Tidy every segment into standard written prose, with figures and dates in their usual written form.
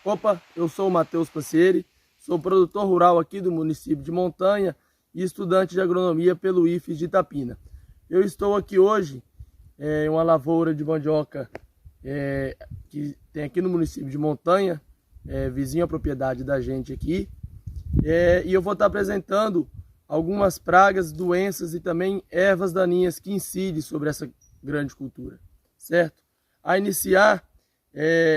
Opa, eu sou o Matheus Pancieri, sou produtor rural aqui do município de Montanha e estudante de agronomia pelo IFES de Itapina. Eu estou aqui hoje em uma lavoura de mandioca que tem aqui no município de Montanha, vizinho à propriedade da gente aqui, e eu vou estar apresentando algumas pragas, doenças e também ervas daninhas que incidem sobre essa grande cultura, certo? A iniciar,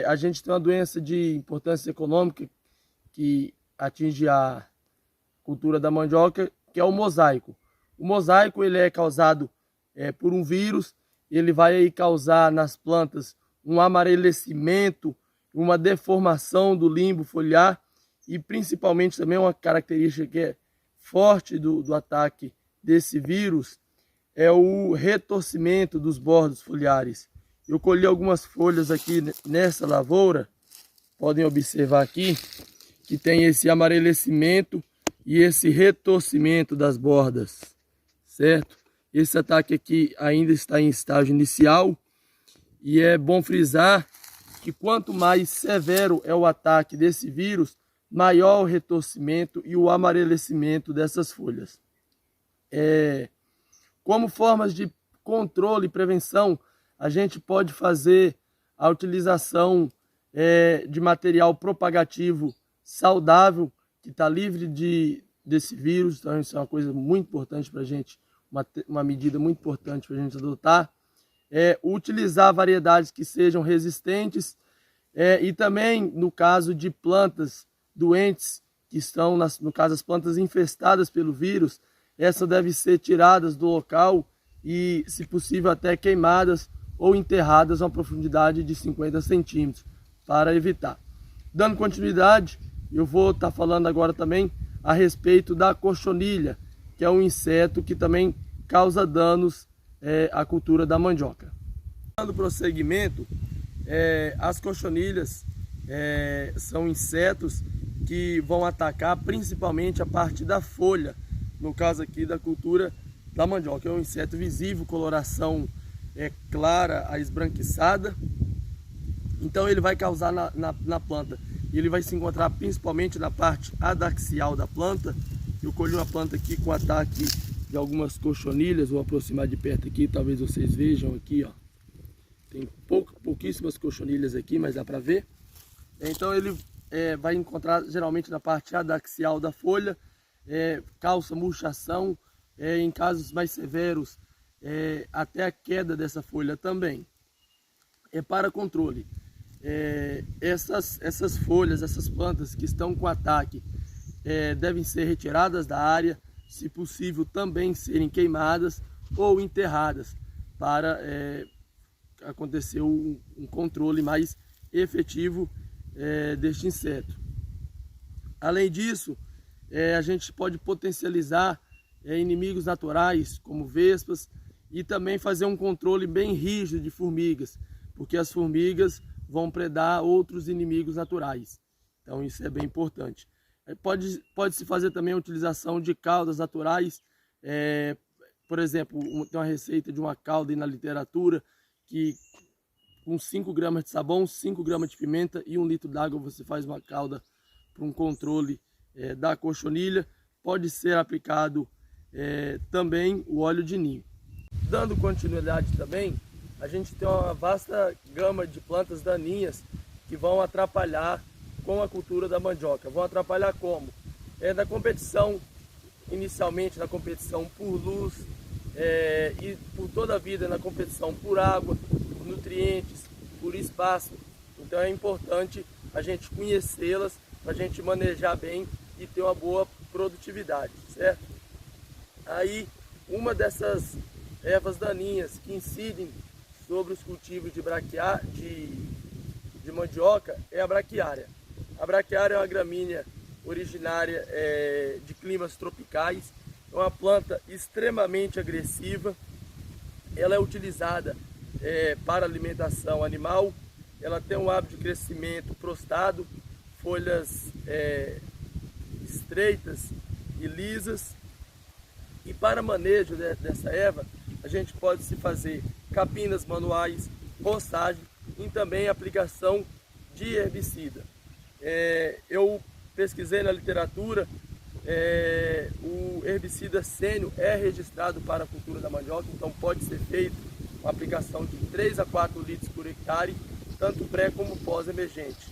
a gente tem uma doença de importância econômica que atinge a cultura da mandioca, que é o mosaico. O mosaico ele é causado por um vírus, ele vai aí causar nas plantas um amarelecimento, uma deformação do limbo foliar e principalmente também uma característica que é forte do ataque desse vírus é o retorcimento dos bordos foliares. Eu colhi algumas folhas aqui nessa lavoura, podem observar aqui, que tem esse amarelecimento e esse retorcimento das bordas, certo? Esse ataque aqui ainda está em estágio inicial e é bom frisar que quanto mais severo é o ataque desse vírus, maior o retorcimento e o amarelecimento dessas folhas. Como formas de controle e prevenção, a gente pode fazer a utilização de material propagativo saudável, que está livre desse vírus. Então isso é uma coisa muito importante para a gente, uma medida muito importante para a gente adotar. Utilizar variedades que sejam resistentes e também no caso de plantas doentes, que estão, no caso as plantas infestadas pelo vírus, essas devem ser tiradas do local e, se possível, até queimadas ou enterradas a uma profundidade de 50 centímetros, para evitar. Dando continuidade, eu vou estar falando agora também a respeito da cochonilha, que é um inseto que também causa danos à cultura da mandioca. Dando prosseguimento, as cochonilhas são insetos que vão atacar principalmente a parte da folha, no caso aqui da cultura da mandioca. É um inseto visível, coloração clara a esbranquiçada. Então ele vai causar na planta. Ele vai se encontrar principalmente na parte adaxial da planta. Eu colhi uma planta aqui com ataque de algumas cochonilhas, vou aproximar de perto aqui, talvez vocês vejam aqui, ó. Tem pouquíssimas cochonilhas aqui, mas dá para ver. Então ele vai encontrar geralmente na parte adaxial da folha, causa murchação, em casos mais severos, até a queda dessa folha também. Para controle, essas folhas, essas plantas que estão com ataque, devem ser retiradas da área, se possível também serem queimadas ou enterradas, para acontecer um controle mais efetivo deste inseto. Além disso, a gente pode potencializar inimigos naturais, como vespas, e também fazer um controle bem rígido de formigas, porque as formigas vão predar outros inimigos naturais. Então isso é bem importante. Pode-se fazer também a utilização de caudas naturais. Por exemplo, tem uma receita de uma cauda aí na literatura que com 5 gramas de sabão, 5 gramas de pimenta e 1 litro d'água você faz uma cauda para um controle da cochonilha. Pode ser aplicado também o óleo de ninho. Dando continuidade também, a gente tem uma vasta gama de plantas daninhas que vão atrapalhar com a cultura da mandioca. Vão atrapalhar como? Na competição, inicialmente na competição por luz e por toda a vida na competição por água, por nutrientes, por espaço. Então é importante a gente conhecê-las para a gente manejar bem e ter uma boa produtividade, certo? Aí, uma dessas ervas daninhas que incidem sobre os cultivos de mandioca é a braquiária. A braquiária é uma gramínea originária de climas tropicais, é uma planta extremamente agressiva. Ela é utilizada para alimentação animal, ela tem um hábito de crescimento prostado, folhas estreitas e lisas. E para manejo dessa erva, a gente pode se fazer capinas manuais, roçagem e também aplicação de herbicida. Eu pesquisei na literatura, o herbicida sênior é registrado para a cultura da mandioca, então pode ser feito uma aplicação de 3 a 4 litros por hectare, tanto pré como pós-emergente,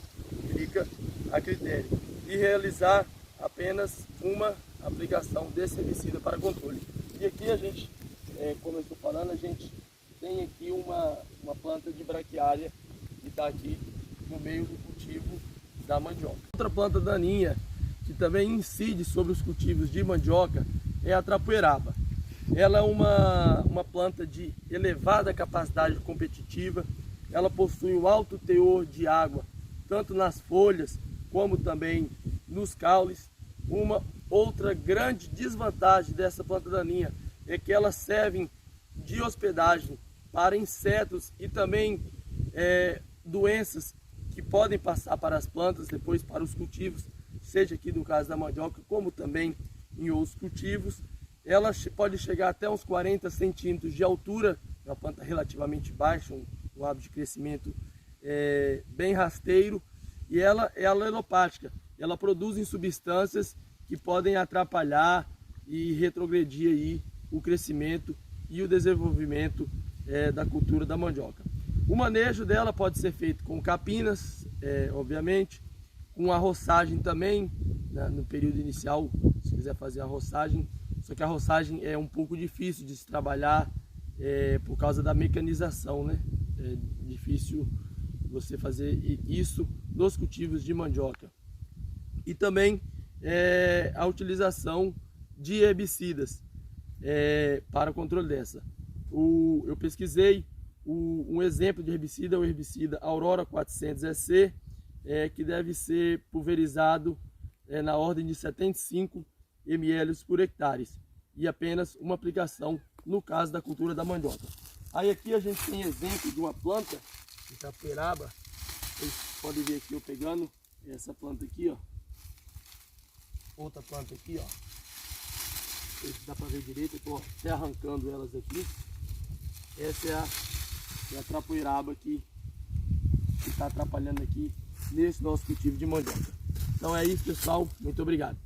fica a critério. E realizar apenas uma aplicação desse herbicida para controle. E aqui a gente, como eu estou falando, a gente tem aqui uma planta de braquiária que está aqui no meio do cultivo da mandioca. Outra planta daninha que também incide sobre os cultivos de mandioca é a trapoeraba. Ela é uma planta de elevada capacidade competitiva, ela possui um alto teor de água, tanto nas folhas como também nos caules. Uma outra grande desvantagem dessa planta daninha é que elas servem de hospedagem para insetos e também doenças que podem passar para as plantas, depois para os cultivos, seja aqui no caso da mandioca, como também em outros cultivos. Ela pode chegar até uns 40 centímetros de altura, é uma planta relativamente baixa, um hábito de crescimento bem rasteiro, e ela é alelopática. Ela produz substâncias que podem atrapalhar e retrogredir aí o crescimento e o desenvolvimento da cultura da mandioca. O manejo dela pode ser feito com capinas, obviamente, com a roçagem também, né, no período inicial, se quiser fazer a roçagem. Só que a roçagem é um pouco difícil de se trabalhar por causa da mecanização, né? É difícil você fazer isso nos cultivos de mandioca. E também a utilização de herbicidas para o controle dessa. Eu pesquisei um exemplo de herbicida, é o herbicida Aurora 400 EC, que deve ser pulverizado na ordem de 75 ml por hectare, e apenas uma aplicação no caso da cultura da mandioca. Aí aqui a gente tem exemplo de uma planta de trapoeraba. Vocês podem ver aqui eu pegando essa planta aqui, ó. Outra planta aqui, ó. Dá para ver direito, eu estou até arrancando elas aqui. Essa é a trapoeraba que está atrapalhando aqui nesse nosso cultivo de mandioca. Então é isso, pessoal. Muito obrigado.